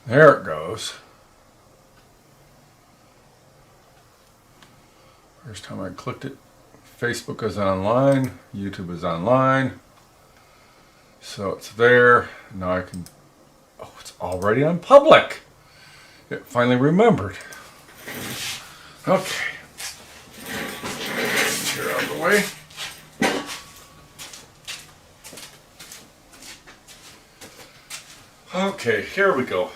There it goes. First time I clicked it. Facebook is online. YouTube is online. So it's there. Now I can... Oh, it's already on public. It finally remembered. Okay. Get out of the way. Okay, here we go.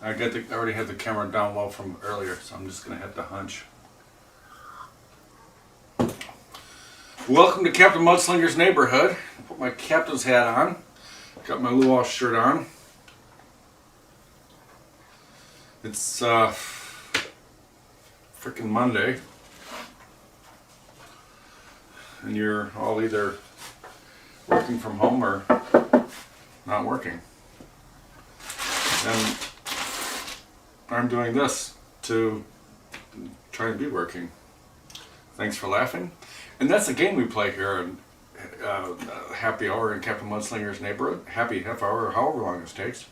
I already had the camera down low from earlier, so I'm just gonna hit the hunch. Welcome to Captain Mudslinger's neighborhood. Put my captain's hat on. Got my luau shirt on. It's freaking Monday, and you're all either working from home or not working. And I'm doing this to try and be working. Thanks for laughing. And that's a game we play here in happy hour in Captain Mudslinger's neighborhood. Happy half hour, however long this takes.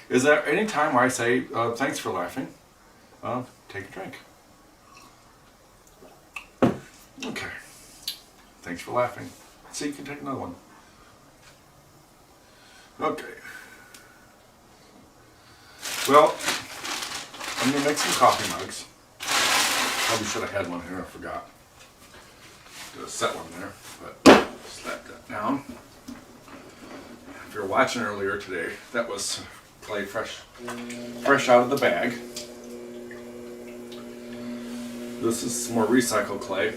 Is that any time I say thanks for laughing, take a drink. Okay. Thanks for laughing. So you can take another one. Okay. Well, I'm going to make some coffee mugs. Probably should have had one here, I forgot. Did a set one there, but slap that down. If you're watching earlier today, that was clay fresh out of the bag. This is some more recycled clay.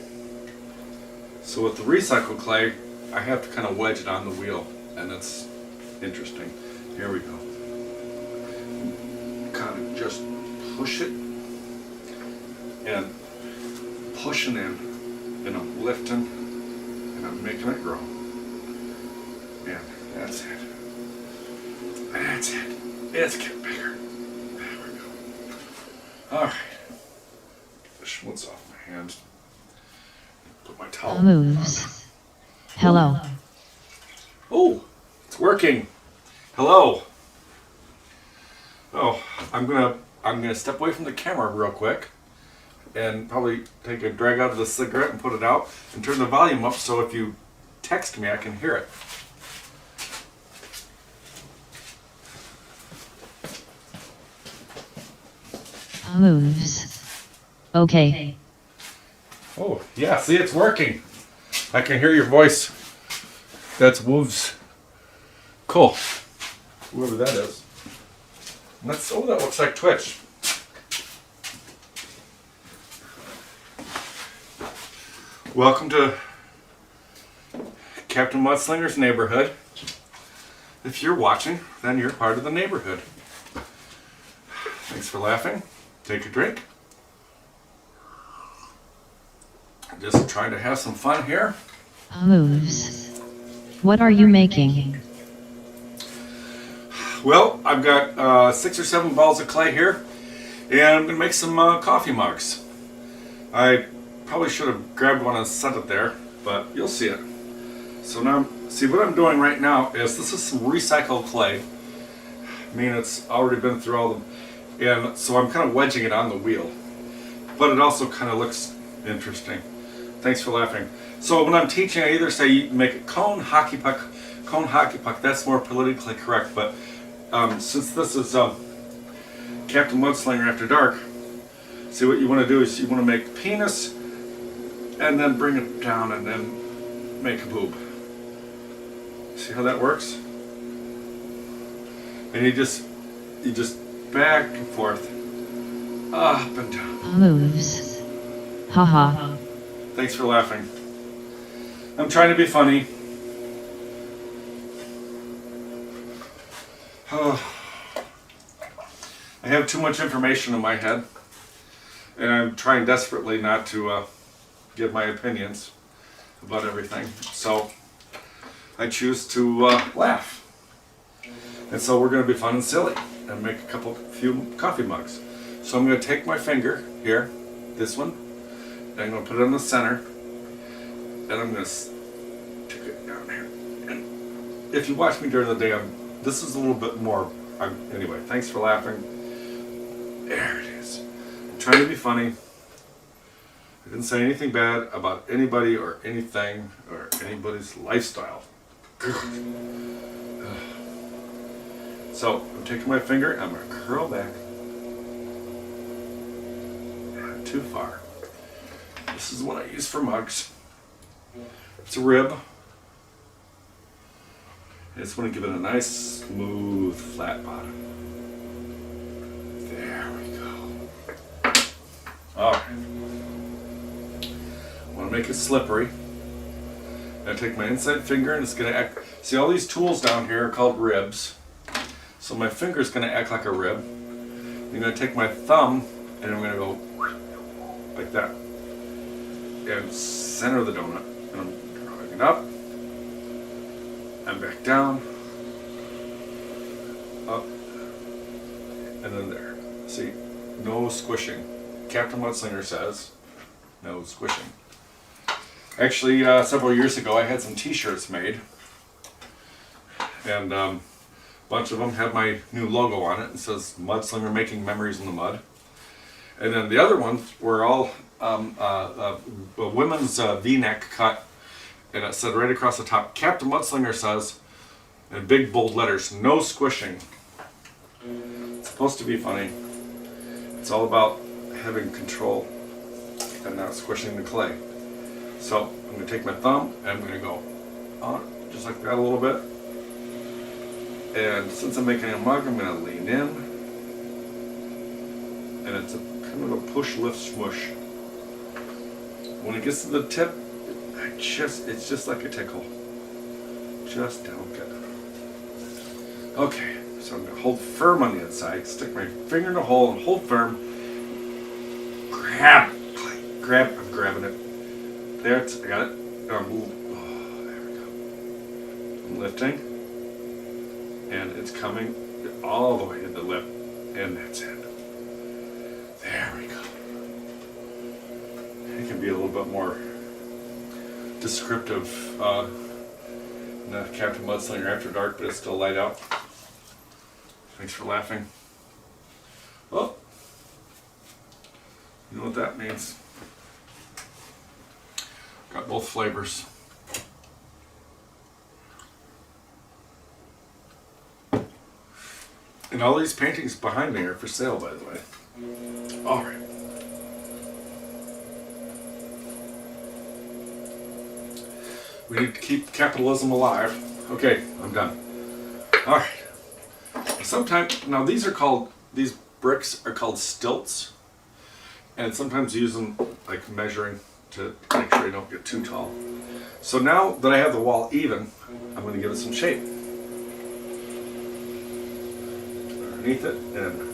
So with the recycled clay, I have to kind of wedge it on the wheel, and it's interesting. Here we go. Kind of just push it and pushing and I'm lifting and I'm making it grow. And that's it. That's it. It's getting bigger. There we go. Alright. Get the schmutz off my hands. Put my towel Moves. Hello. Oh, it's working. Hello. Oh, I'm gonna step away from the camera real quick and probably take a drag out of the cigarette and put it out and turn the volume up so if you text me I can hear it. Moves. Okay. Oh, yeah, see, it's working. I can hear your voice. That's Wolves. Cool. Whoever that is. And that looks like Twitch. Welcome to Captain Mudslinger's neighborhood. If you're watching, then you're part of the neighborhood. Thanks for laughing. Take a drink. Just trying to have some fun here. Moves. What are you making? Well, I've got 6 or 7 balls of clay here, and I'm going to make some coffee mugs. I probably should have grabbed one and set it there, but you'll see it. So now, see what I'm doing right now is this is some recycled clay. I mean, it's already been through all the, and so I'm kind of wedging it on the wheel, but it also kind of looks interesting. Thanks for laughing. So when I'm teaching, I either say you make a cone, hockey puck, that's more politically correct, but since this is Captain Mudslinger After Dark, see what you want to do is you want to make penis and then bring it down and then make a boob. See how that works? And you just back and forth, up and down. Moves. Haha. Thanks for laughing. I'm trying to be funny. I have too much information in my head, and I'm trying desperately not to give my opinions about everything. So I choose to laugh. And so we're going to be fun and silly and make a few coffee mugs. So I'm going to take my finger here, this one, and I'm going to put it in the center, and I'm going to stick it down here. And if you watch me during the day, I'm this is a little bit more. Anyway, thanks for laughing. There it is. I'm trying to be funny. I didn't say anything bad about anybody or anything or anybody's lifestyle. So I'm taking my finger, I'm going to curl back. Not too far. This is what I use for mugs. It's a rib. I just want to give it a nice, smooth, flat bottom. There we go. Alright. I want to make it slippery. I take my inside finger and it's going to act. See, all these tools down here are called ribs. So my finger is going to act like a rib. I'm going to take my thumb and I'm going to go like that. And center the donut. And I'm drawing it up. And back down. Up. And then there. See, no squishing. Captain Mudslinger says, no squishing. Actually, several years ago, I had some t-shirts made. And a bunch of them have my new logo on it. It says Mudslinger Making Memories in the Mud. And then the other ones were all a women's V-neck cut. And it said right across the top, Captain Mudslinger says, in big bold letters, no squishing. It's supposed to be funny. It's all about having control and not squishing the clay. So I'm going to take my thumb and I'm going to go on just like that a little bit. And since I'm making a mug, I'm going to lean in. And it's a kind of a push, lift, smush. When it gets to the tip, it's just like a tickle. Just delicate. Okay, so I'm going to hold firm on the inside, stick my finger in the hole and hold firm. Grab, I'm grabbing it. There, I got it. There we go. I'm lifting. And it's coming all the way to the lip. And that's it. There we go. It can be a little bit more descriptive than Captain Mudslinger After Dark, but it's still light out. Thanks for laughing. Well, you know what that means. Got both flavors. And all these paintings behind me are for sale, by the way. All right. We need to keep capitalism alive. Okay, I'm done. All right. Sometimes, now these bricks are called stilts. And sometimes use them like measuring to make sure you don't get too tall. So now that I have the wall even, I'm going to give it some shape. Underneath it and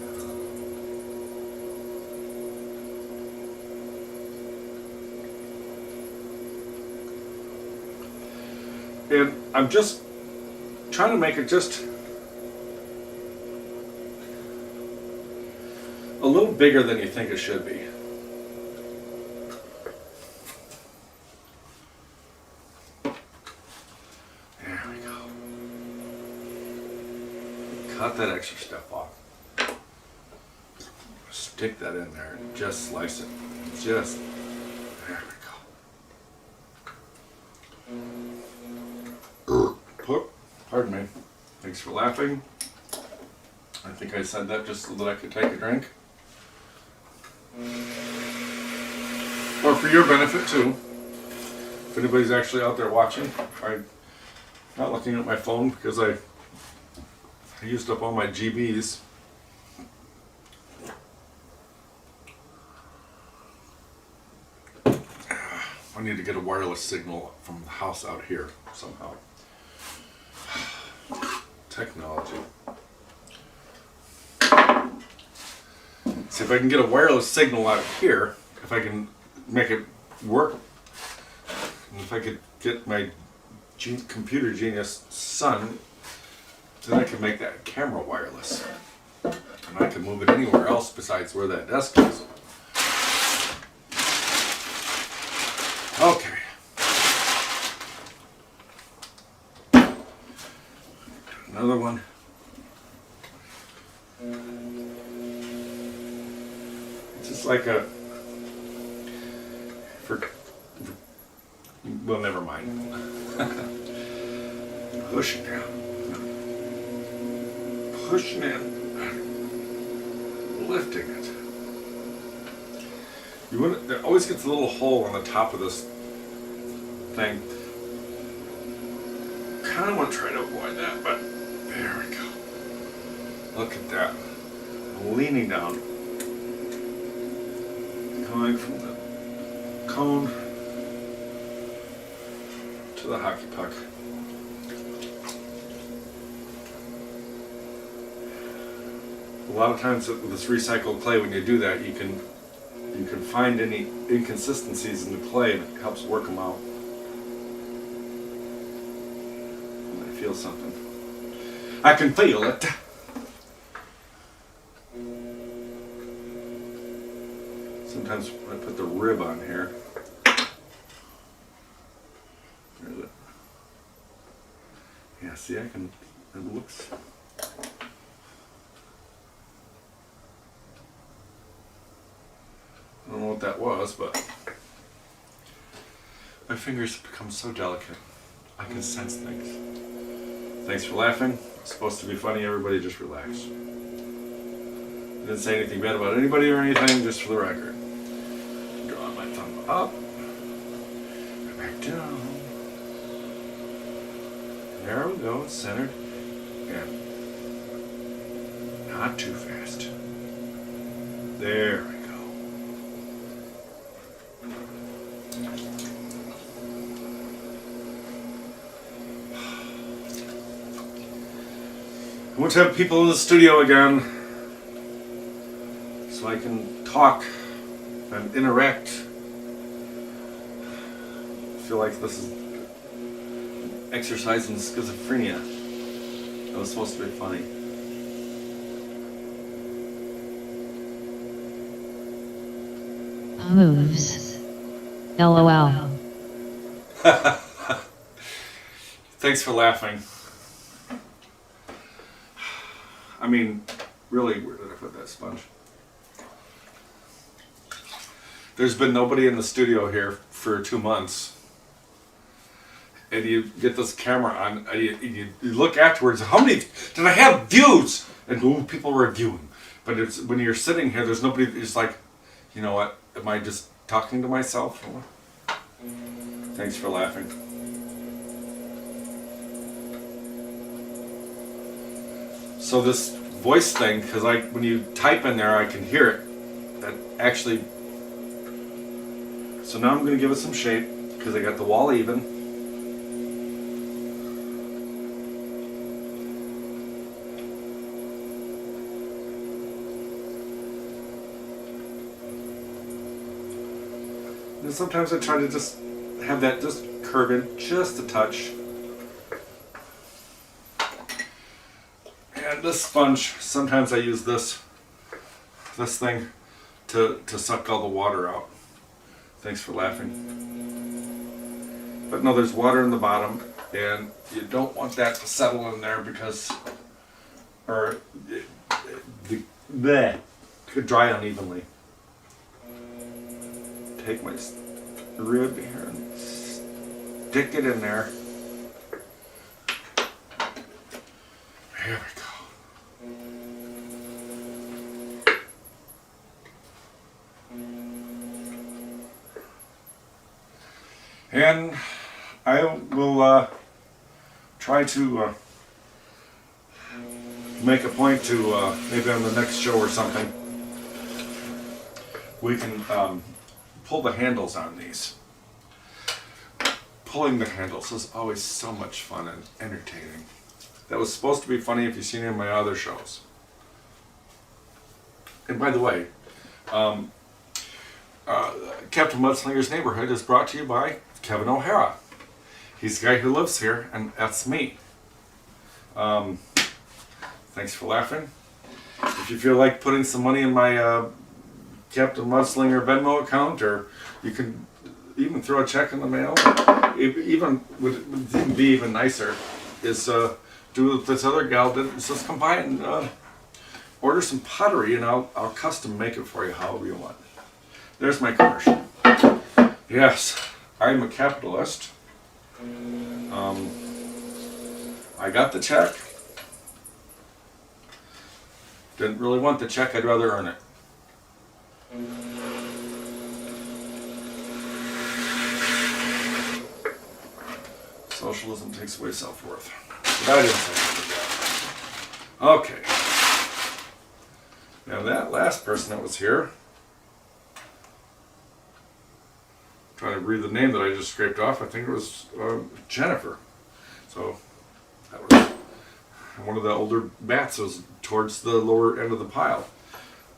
I'm just trying to make it just a little bigger than you think it should be. There we go. Cut that extra stuff off. Stick that in there and just slice it. Just, there we go. Pardon me. Thanks for laughing. I think I said that just so that I could take a drink. Or for your benefit too. If anybody's actually out there watching. I'm not looking at my phone because I used up all my GBs. I need to get a wireless signal from the house out here somehow. Technology. See if I can get a wireless signal out here, if I can make it work, and if I could get my computer genius son, then I can make that camera wireless. And I can move it anywhere else besides where that desk is. Okay. Another one. like a well, never mind. Pushing down, pushing in, lifting it. You wouldn't. There always gets a little hole on the top of this thing. Kind of want to try to avoid that, but there we go. Look at that. Leaning down, going from the cone to the hockey puck. A lot of times with this recycled clay, when you do that, you can find any inconsistencies in the clay, and it helps work them out. And I feel something. I can feel it. Sometimes I put the rib on here. There's it. Yeah, see, I can. It looks. I don't know what that was, but my fingers have become so delicate. I can sense things. Thanks for laughing. It's supposed to be funny. Everybody just relax. I didn't say anything bad about anybody or anything, just for the record. Drawing my thumb up. And back down. There we go. It's centered. And not too fast. There we go. I want to have people in the studio again so I can talk and interact. I feel like this is exercise in schizophrenia. That was supposed to be funny. Moves. LOL. Thanks for laughing. I mean, really, where did I put that sponge? There's been nobody in the studio here for 2 months. And you get this camera on, you look afterwards, how many did I have views? And ooh, people were viewing. But it's when you're sitting here, there's nobody, it's like, you know what, am I just talking to myself? Thanks for laughing. So this voice thing, because when you type in there, I can hear it. That actually. So now I'm going to give it some shape because I got the wall even. And sometimes I try to just have that just curve in just a touch. And this sponge, sometimes I use this thing to suck all the water out. Thanks for laughing. But no, there's water in the bottom, and you don't want that to settle in there because, or the bleh, could dry unevenly. Take my rib here and stick it in there. There we go. And I will try to make a point to maybe on the next show or something we can pull the handles on these. Pulling the handles is always so much fun and entertaining. That was supposed to be funny if you've seen any of my other shows. And by the way, Captain Mudslinger's Neighborhood is brought to you by Kevin O'Hara. He's the guy who lives here, and that's me. Thanks for laughing. If you feel like putting some money in my Captain Mudslinger Venmo account, or you can even throw a check in the mail, even would be even nicer, is do what this other gal did. Just come by and order some pottery, and I'll custom make it for you however you want. There's my commercial. Yes, I'm a capitalist. I got the check. Didn't really want the check, I'd rather earn it. Socialism takes away self-worth. But I didn't say that. Okay. Now that last person that was here, trying to read the name that I just scraped off, I think it was Jennifer. So that was one of the older bats was towards the lower end of the pile.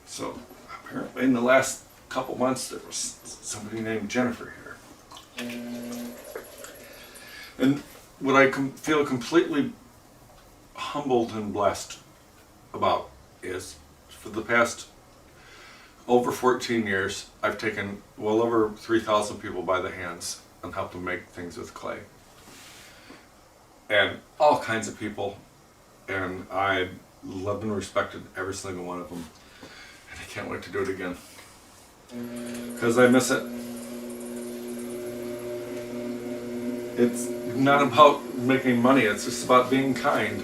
So apparently in the last couple months there was somebody named Jennifer here. And what I feel completely humbled and blessed about is for the past over 14 years, I've taken well over 3,000 people by the hands and helped them make things with clay. And all kinds of people. And I loved and respected every single one of them. And I can't wait to do it again. Because I miss it. It's not about making money, it's just about being kind.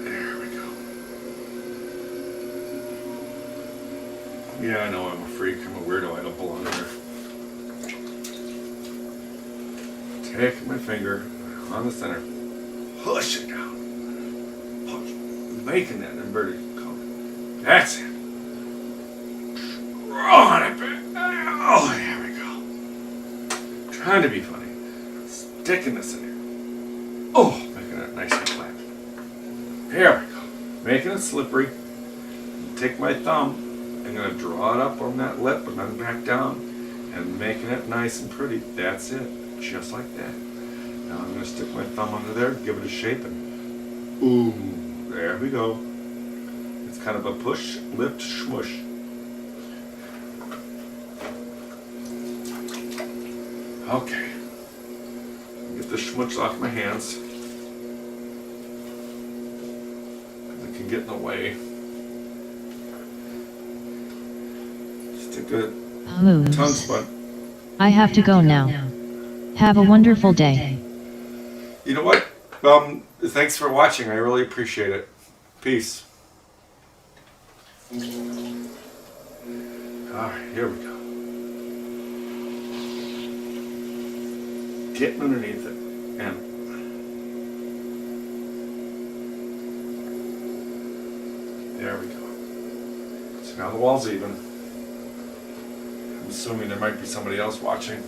There we go. Yeah, I know I'm a freak, I'm a weirdo, I don't belong here. Take my finger on the center, push it down, push, making that inverted cone. That's it. Drawing it back. Oh, there we go. Trying to be funny. Sticking this in here. Oh, making it nice and flat. There we go. Making it slippery. Take my thumb. I'm going to draw it up on that lip and then back down and making it nice and pretty. That's it. Just like that. Now I'm going to stick my thumb under there, give it a shape, and ooh, there we go. It's kind of a push, lift, smush. Okay. Get the schmutz off my hands. It can get in the way. Stick the tongue spot. I have to go now. Have a wonderful day. You know what? Thanks for watching. I really appreciate it. Peace. Alright, here we go. Getting underneath it. And there we go. So now the wall's even. I'm assuming there might be somebody else watching.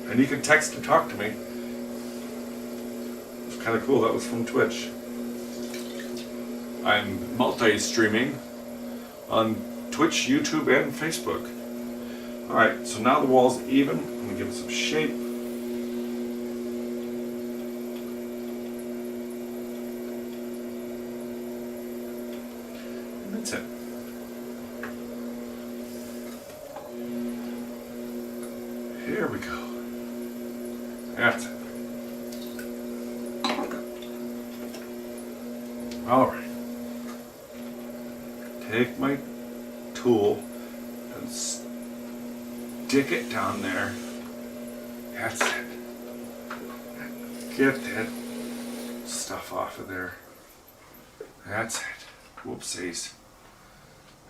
And you can text and talk to me. It's kind of cool. That was from Twitch. I'm multi-streaming on Twitch, YouTube, and Facebook. Alright, so now the wall's even. I'm going to give it some shape. And that's it. Here we go. That's it. Alright. Take my tool and stick it down there. That's it. Get that stuff off of there. That's it. Whoopsies.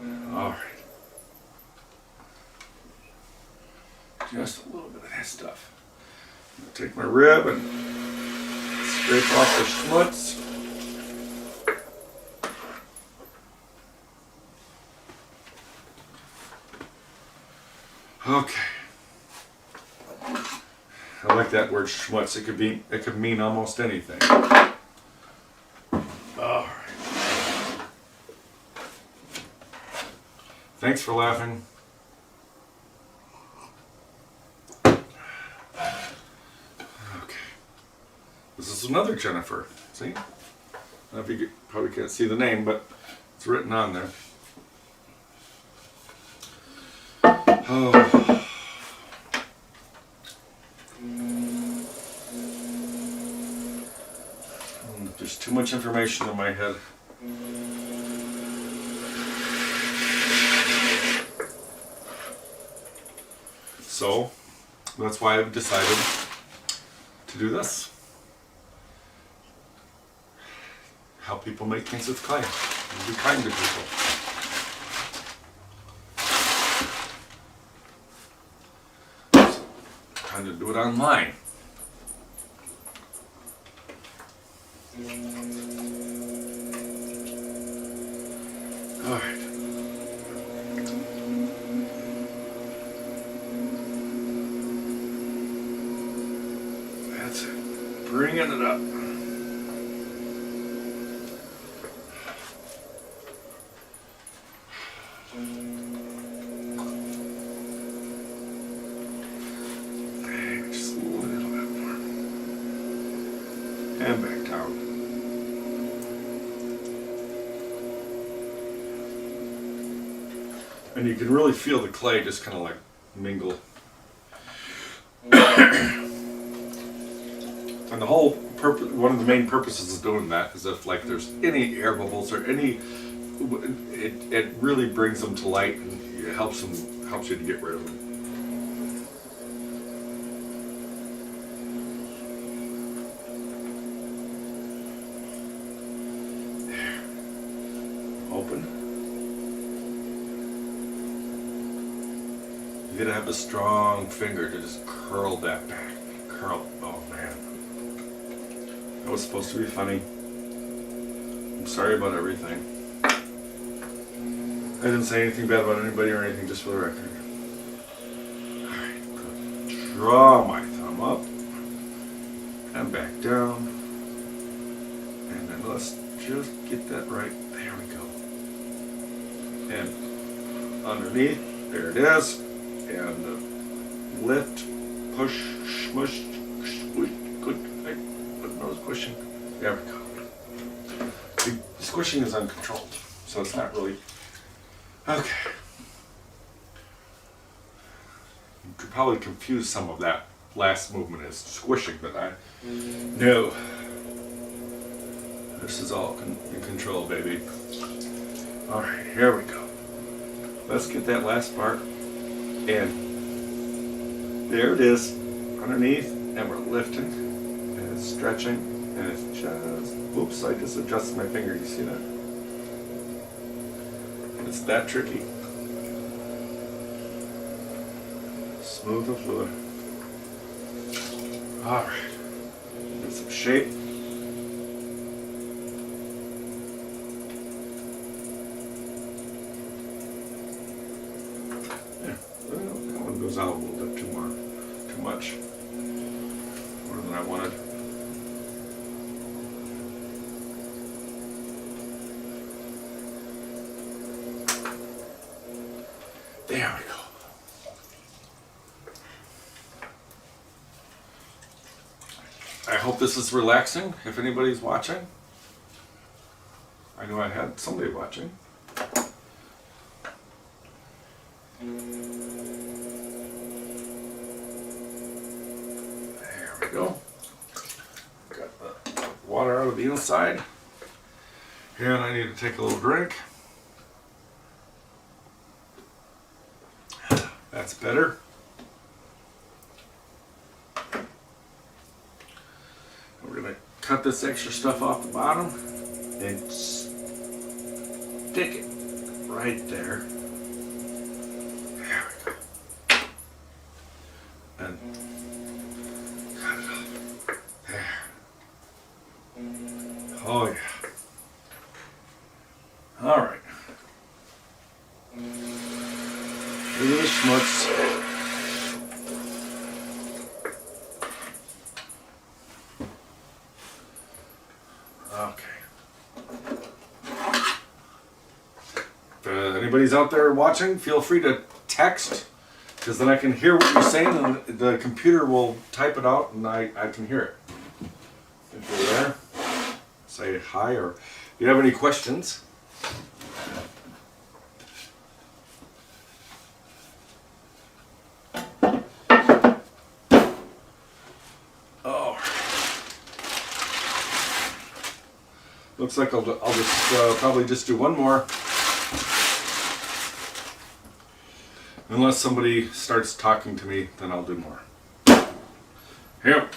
Alright. Just a little bit of that stuff. Take my rib and scrape off the schmutz. Okay. I like that word schmutz. It could mean almost anything. Alright. Thanks for laughing. This is another Jennifer. See? I don't know if you probably can't see the name, but it's written on there. Oh. There's too much information in my head. So that's why I've decided to do this. Help people make things with clay. And be kind to people. Time to do it online. Alright. That's it. Bringing it up. Just a little bit more. And back down. And you can really feel the clay just kind of like mingle. And the whole purpose, one of the main purposes of doing that is if like there's any air bubbles or any, it really brings them to light and it helps you to get rid of them. There. Open. You gotta have a strong finger to just curl that back. Curl. Oh man. That was supposed to be funny. I'm sorry about everything. I didn't say anything bad about anybody or anything, just for the record. Alright, good. Draw my thumb up. And back down. And then let's just get that right. There we go. And underneath, there it is. And lift, push, smush, squish, good. I was pushing. There we go. The squishing is uncontrolled, so it's not really. Okay. You could probably confuse some of that last movement as squishing, but no. This is all in control, baby. All right, here we go. Let's get that last part. And there it is, underneath, and we're lifting, and it's stretching, and it's just, oops, I just adjusted my finger, you see that? It's that tricky. Smooth and fluid. Alright, get some shape. Goes out a little bit too much, more than I wanted. There we go. I hope this is relaxing. If anybody's watching, I know I had somebody watching. Go. Got the water out of the inside. And I need to take a little drink. That's better. We're going to cut this extra stuff off the bottom and stick it right there. There we go. And oh yeah. All right. Look at the schmutz. Okay. If anybody's out there watching, feel free to text, because then I can hear what you're saying and the computer will type it out and I can hear it. If you're there, say hi, or if you have any questions. Oh, looks like I'll just probably just do one more. Unless somebody starts talking to me, then I'll do more. Here we go.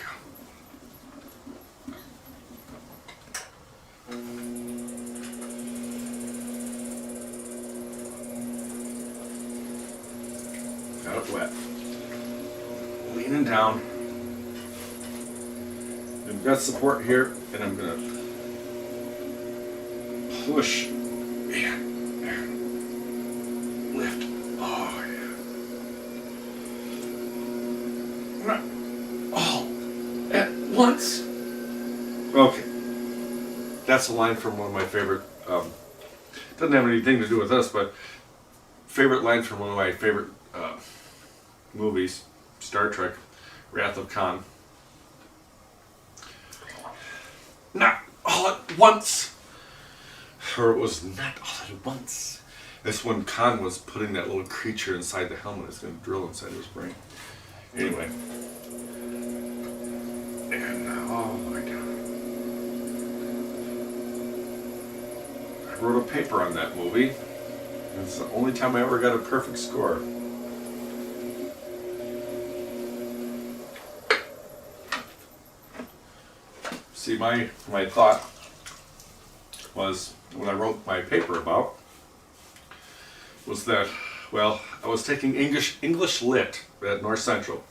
Got it wet. Leaning down. I've got support here, and I'm gonna push and lift. Oh yeah. Not all at once. Okay. That's a line from one of my favorite. Doesn't have anything to do with this, but favorite line from one of my favorite movies, Star Trek, Wrath of Khan. Not all at once. Or it was not all at once. That's when Khan was putting that little creature inside the helmet. It's going to drill inside his brain. Anyway. And oh my God. I wrote a paper on that movie. It's the only time I ever got a perfect score. See, my thought was, when I wrote my paper about, was that, well, I was taking English Lit at North Central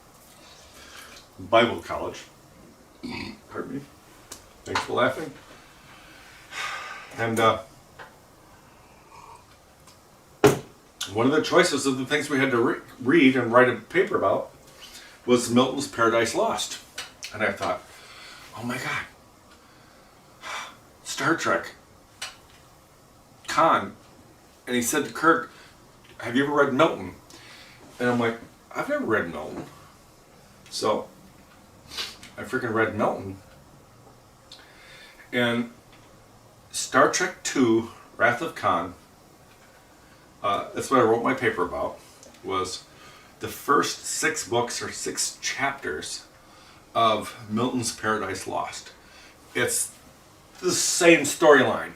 Bible College. Pardon me. Thanks for laughing. And one of the choices of the things we had to read and write a paper about was Milton's Paradise Lost. And I thought, oh my God, Star Trek, Khan. And he said to Kirk, have you ever read Milton? And I'm like, I've never read Milton. So I freaking read Milton. And Star Trek II, Wrath of Khan, that's what I wrote my paper about, was the first 6 books or 6 chapters of Milton's Paradise Lost. It's the same storyline.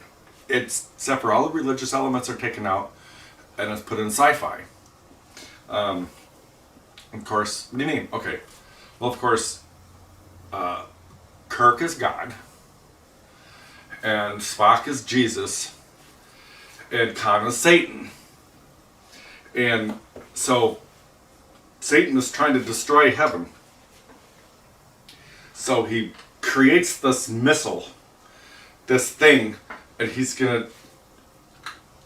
Except for all the religious elements are taken out and it's put in sci-fi. Of course, what do you mean? Okay. Well, of course, Kirk is God, and Spock is Jesus, and Khan is Satan. And so Satan is trying to destroy heaven. So he creates this missile, this thing, and he's going to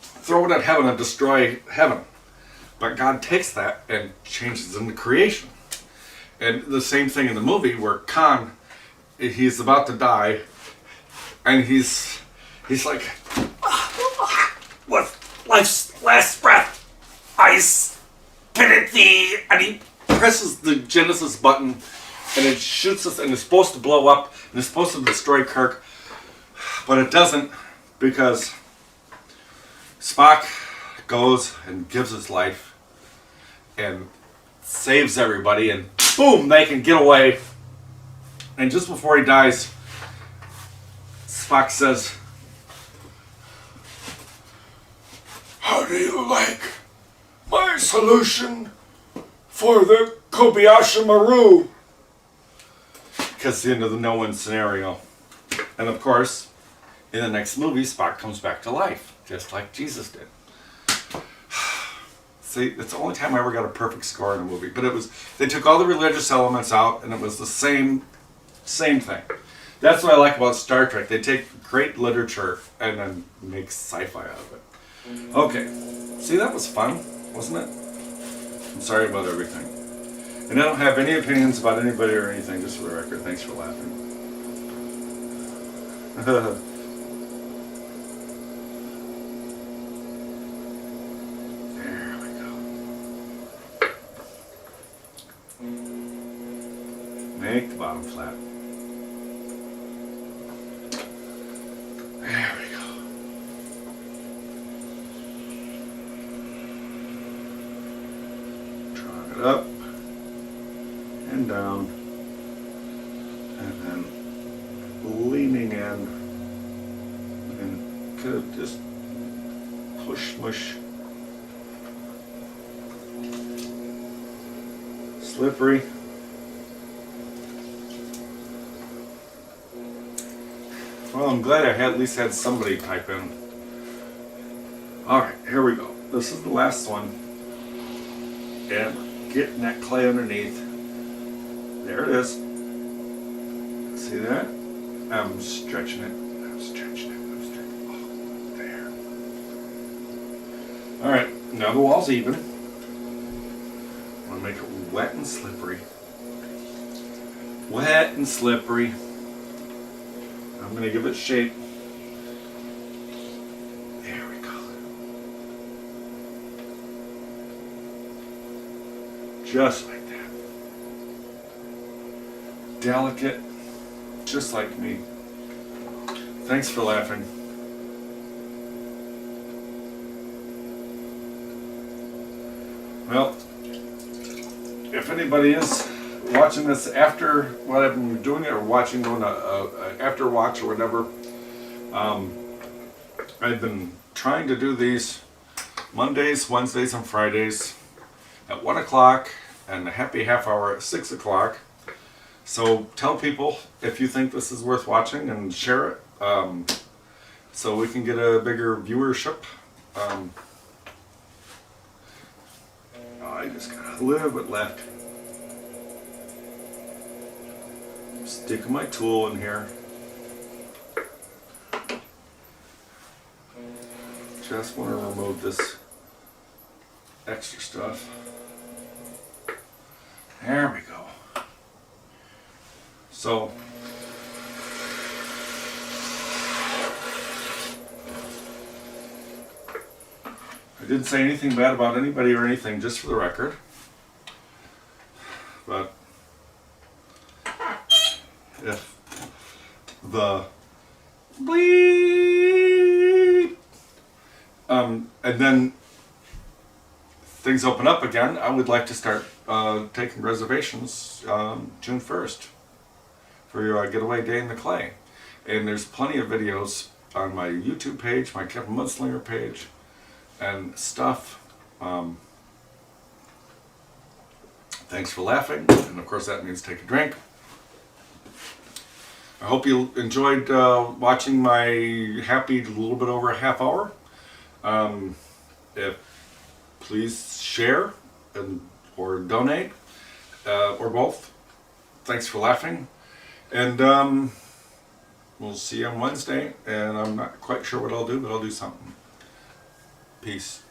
throw it at heaven and destroy heaven. But God takes that and changes it into creation. And the same thing in the movie where Khan, he's about to die, and he's like, with life's last breath, I spit at thee, and he presses the Genesis button, and it shoots us, and it's supposed to blow up, and it's supposed to destroy Kirk, but it doesn't, because Spock goes and gives his life and saves everybody, and boom, they can get away. And just before he dies, Spock says, how do you like my solution for the Kobayashi Maru? Because the end of the no-win scenario. And of course, in the next movie, Spock comes back to life, just like Jesus did. See, it's the only time I ever got a perfect score in a movie. But it was, they took all the religious elements out, and it was the same thing. That's what I like about Star Trek. They take great literature and then make sci-fi out of it. Okay, see, that was fun, wasn't it? I'm sorry about everything. And I don't have any opinions about anybody or anything, just for the record. Thanks for laughing. There we go. Make the bottom flat. There we go. Draw it up and down, and then leaning in, and could just push, mush. slippery. Well, I'm glad I at least had somebody type in. Alright, here we go. This is the last one. And getting that clay underneath. There it is. See that? I'm stretching it. I'm stretching it. I'm stretching it. Oh, there. Alright, now the wall's even. I'm going to make it wet and slippery. Wet and slippery. I'm going to give it shape. There we go. Just like that. Delicate, just like me. Thanks for laughing. Well, if anybody is watching this after what I've been doing it, or doing a after watch or whatever, I've been trying to do these Mondays, Wednesdays, and Fridays at 1 o'clock and a happy half hour at 6 o'clock. So tell people if you think this is worth watching and share it, so we can get a bigger viewership. I just got a little bit left. Sticking my tool in here. Just want to remove this extra stuff. There we go. So, I didn't say anything bad about anybody or anything, just for the record. But if the bleep, and then things open up again, I would like to start taking reservations June 1st for your getaway day in the clay. And there's plenty of videos on my YouTube page, my Kevin Mudslinger page, and stuff. Thanks for laughing, and of course that means take a drink. I hope you enjoyed watching my happy little bit over a half hour. Please share or donate, or both. Thanks for laughing, and we'll see you on Wednesday, and I'm not quite sure what I'll do, but I'll do something. Peace.